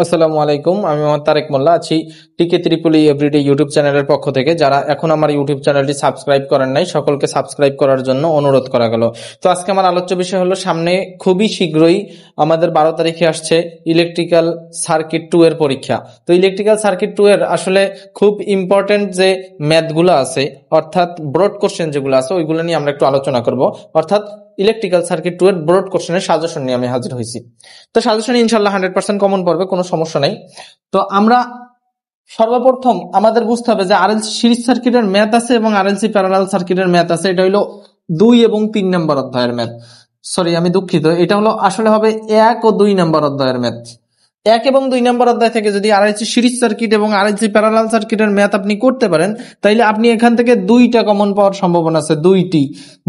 আসসালামু আলাইকুম, আমি মোহাম্মদ তারেক মোল্লা আছি টিকে ত্রিপলি এভরিডে ইউটিউব চ্যানেলের পক্ষ থেকে। যারা এখন আমার ইউটিউব চ্যানেলটি সাবস্ক্রাইব করেন নাই, সকলকে সাবস্ক্রাইব করার জন্য অনুরোধ করা গেল। তো আজকে আমার আলোচ্য বিষয় হলো, সামনে খুবই শীঘ্রই আমাদের 12 তারিখে আসছে ইলেকট্রিক্যাল সার্কিট 2 এর পরীক্ষা। তো ইলেকট্রিক্যাল সার্কিট 2 এর আসলে খুব ইম্পর্টেন্ট যে ম্যাথগুলো আছে, অর্থাৎ ব্রড কোশ্চেন যেগুলো আছে, ওইগুলো নিয়ে আমরা একটু আলোচনা করব। অর্থাৎ ইলেকট্রিক্যাল সার্কিট 2 এর ব্রড কোশ্চেনের সাজেশন নিয়ে আমি হাজির হয়েছি। তো সাজেশন ইনশাল্লাহ 100% কমন পড়বে, কোনো সমস্যা নাই। তো আমরা সর্বপ্রথম আমাদের বুঝতে হবে যে আরএলসি সিরিজ সার্কিটের ম্যাথ আছে এবং আরএলসি প্যারালাল সার্কিটের ম্যাথ আছে। এটা হলো 2 এবং 3 নম্বর অধ্যায়ের ম্যাথ। সরি, আমি দুঃখিত, এটা হলো আসলে হবে 1 ও 2 নম্বর অধ্যায়ের ম্যাথ। 1 এবং 2 নম্বর অধ্যায় থেকে যদি আরএলসি সিরিজ সার্কিট এবং আরএলসি প্যারালাল সার্কিটের ম্যাথ আপনি করতে পারেন, তাইলে আপনি এখান থেকে 2টা কমন পাওয়ার সম্ভাবনা আছে।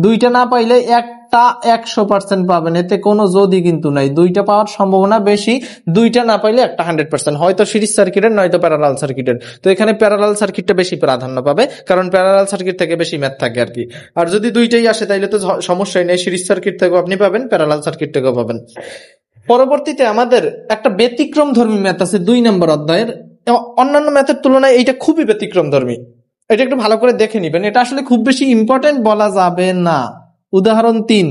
2টা না পাইলে একটা 100% পাবেন, এতে কোনো যদি কিন্তু নাই। 2টা পাওয়ার সম্ভাবনা বেশি, 2টা না পাইলে একটা 100%, হয়তো সিরিজ সার্কিটের নয়তো প্যারালাল সার্কিটের। তো এখানে প্যারালাল সার্কিটটা বেশি প্রাধান্য পাবে, কারণ প্যারালাল সার্কিট থেকে বেশি ম্যাথ থাকে আর কি। আর যদি 2টাই আসে তাইলে তো সমস্যাই নেই, সিরিজ সার্কিট থেকেও আপনি পাবেন, প্যারালাল সার্কিট থেকেও পাবেন। পরবর্তীতে আমাদের একটা ব্যতিক্রম ধর্মী ম্যাথ আছে 2 নম্বর অধ্যায়ের। অন্যান্য ম্যাথের তুলনায় এইটা খুবই ব্যতিক্রম ধর্মী, এটা একটু ভালো করে দেখে নিবেন। এটা আসলে খুব বেশি ইম্পর্টেন্ট বলা যাবে না। উদাহরণ 3,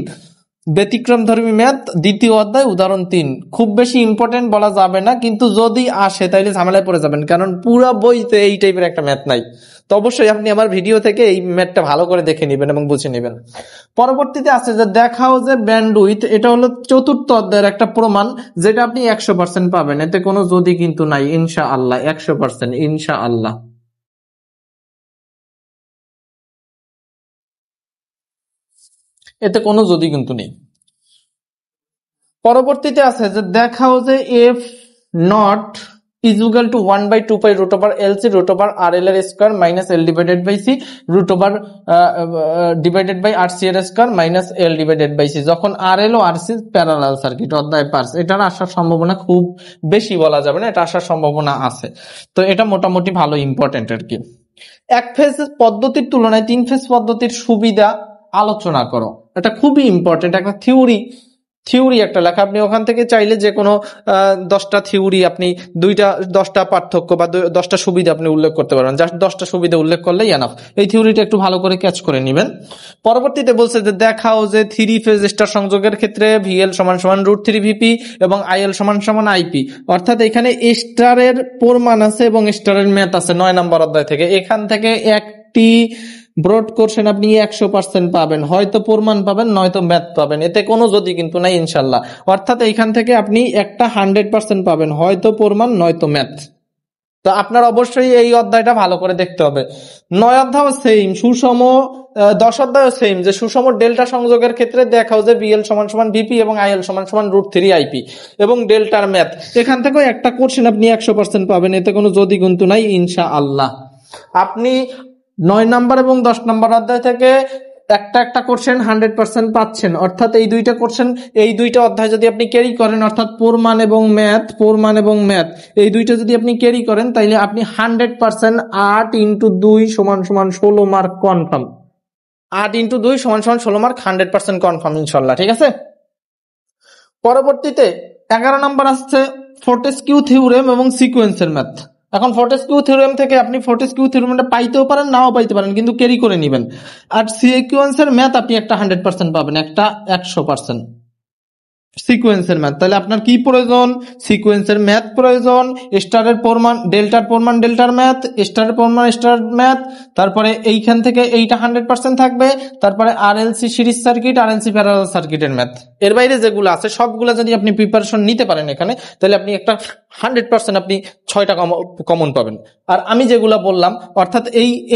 ব্যতিক্রম ধর্মী ম্যাথ 2য় অধ্যায়, উদাহরণ 3। খুব বেশি ইম্পর্টেন্ট বলা যাবে না, কিন্তু যদি আসে তাইলে ঝামেলায় পড়ে যাবেন, কারণ পুরো বইতে এই টাইপের একটা ম্যাথ নাই। তো অবশ্যই আপনি আমার ভিডিও থেকে এই ম্যাথটা ভালো করে দেখে নেবেন এবং বুঝে নেবেন। পরবর্তীতে আছে যে দেখাও যে ব্যান্ডউইথ, এটা হলো 4র্থ অধ্যায়ের একটা প্রমাণ, যেটা আপনি 100% পাবেন, এতে কোনো যদি কিন্তু নাই, ইনশাআল্লাহ 100% ইনশাআল্লাহ। এতে কোনো যদি কিন্তু নেই। পরবর্তীতে আছে যে দেখাও যে F not is equal to 1/2 pi root over LC root over RL এর square minus L divided by C root over divided by RC এর square minus L divided by C, যখন RL ও RC প্যারালাল সার্কিট অধ্যায় পার্স। এটার আসার সম্ভাবনা খুব বেশি বলা যাবে না, এটা আসার সম্ভাবনা আছে। তো এটা মোটামুটি ভালো ইম্পর্টেন্ট আর কি। এক ফেজ পদ্ধতির তুলনায় 3 ফেজ পদ্ধতির সুবিধা আলোচনা করো। এটা খুবই ইম্পর্টেন্ট, একটা থিওরি একটা লেখা। আপনি ওখান থেকে চাইলে যে কোনো 10টা থিওরি আপনি 10টা পার্থক্য বা 10টা সুবিধা আপনি উল্লেখ করতে পারবেন। জাস্ট 10টা সুবিধা উল্লেখ করলেই এনাফ। এই থিওরিটা একটু ভালো করে ক্যাচ করে নেবেন। পরবর্তীতে বলছে যে দেখাও যে 3 ফেজ স্টার সংযোগের ক্ষেত্রে VL = √3 VP এবং IL = IP। অর্থাৎ এখানে স্টারের প্রমাণ আছে এবং স্টারের ম্যাথ আছে 9 নম্বর অধ্যায় থেকে। এখান থেকে একটি ব্রড কোশ্চেন আপনি 100% পাবেন, হয়তো প্রমাণ পাবেন নয়তো ম্যাথ পাবেন, এতে কোনো যদি কিন্তু নাই ইনশাল্লাহ। অর্থাৎ এইখান থেকে আপনি একটা 100% পাবেন, হয়তো প্রমাণ নয়তো ম্যাথ। তো আপনার অবশ্যই এই অধ্যায়টা ভালো করে দেখতে হবে। 9 অধ্যায় সেম, সুষম 10 অধ্যায় সেম, যে সুষম ডেল্টা সংযোগের ক্ষেত্রে দেখাও যে VL = VP এবং IL = √3 IP এবং ডেল্টার ম্যাথ। এখান থেকেও একটা কোশ্চেন আপনি 100% পাবেন, এতে কোনো যদি কিন্তু নাই ইনশাআল্লাহ। আপনি 9 নম্বর এবং 10 নম্বর অধ্যায় থেকে একটা কোশ্চেন 100% পাচ্ছেন। অর্থাৎ এই 2টা কোশ্চেন, এই 2টা অধ্যায় যদি আপনি ক্যারি করেন, অর্থাৎ প্রমাণ এবং ম্যাথ, এই 2টা যদি আপনি ক্যারি করেন, তাইলে আপনি 100% 8 × 2 = 16 মার্ক কনফার্ম। 8 × 2 = 16 মার্ক, 100% কনফার্ম ইনশাল্লাহ। ঠিক আছে। পরবর্তীতে 11 নম্বর আসছে ফর্টেস্কিউ থিওরেম এবং সিকোয়েন্সের ম্যাথ। এখন ফর্টেস্কিউ থিওরেম থেকে আপনি ফর্টেস্কিউ থিওরেমটা পাইতেও পারেন, নাও পাইতে পারেন, কিন্তু ক্যারি করে নেবেন। আর সিকোয়েন্সের ম্যাথ আপনি একটা 100% পাবেন, একটা 100% সিকোয়েন্সের ম্যাথ। তাহলে আপনার কি প্রয়োজন? সিকোয়েন্সের ম্যাথ প্রয়োজন, স্টারের প্রমাণ, ডেল্টার ম্যাথ, স্টারের প্রমাণ, স্টার ম্যাথ। তারপরে এইখান থেকে এইটা 100% থাকবে। তারপরে RLC series circuit, RLC parallel সার্কিটের ম্যাথ। এর বাইরে যেগুলো আছে সবগুলো যদি আপনি প্রিপারেশন নিতে পারেন এখানে, তাহলে আপনি একটা 100% আপনি 6টা কমন পাবেন। আর আমি যেগুলো বললাম, অর্থাৎ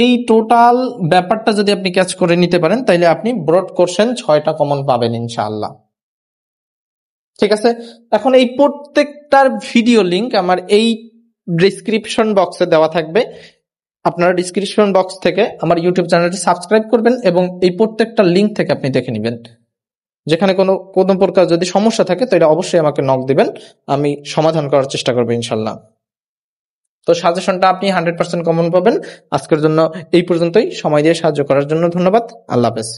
এই টোটাল ব্যাপারটা যদি আপনি ক্যাচ করে নিতে পারেন, তাহলে আপনি ব্রড কোশ্চেন 6টা কমন পাবেন ইনশাআল্লাহ। ঠিক আছে। এখন এই প্রত্যেকটার ভিডিও লিংক আমার এই ডেসক্রিপশন বক্সে দেওয়া থাকবে। আপনারা ডেসক্রিপশন বক্স থেকে আমার ইউটিউব চ্যানেলটি সাবস্ক্রাইব করবেন এবং এই প্রত্যেকটা লিংক থেকে আপনি দেখে নেবেন। যেখানে কোনো প্রকার যদি সমস্যা থাকে তাহলে অবশ্যই আমাকে নক দিবেন, আমি সমাধান করার চেষ্টা করবো ইনশাল্লাহ। তো সাজেশনটা আপনি 100% কমন পাবেন। আজকের জন্য এই পর্যন্তই। সময় দিয়ে সাহায্য করার জন্য ধন্যবাদ। আল্লাহ হাফেজ।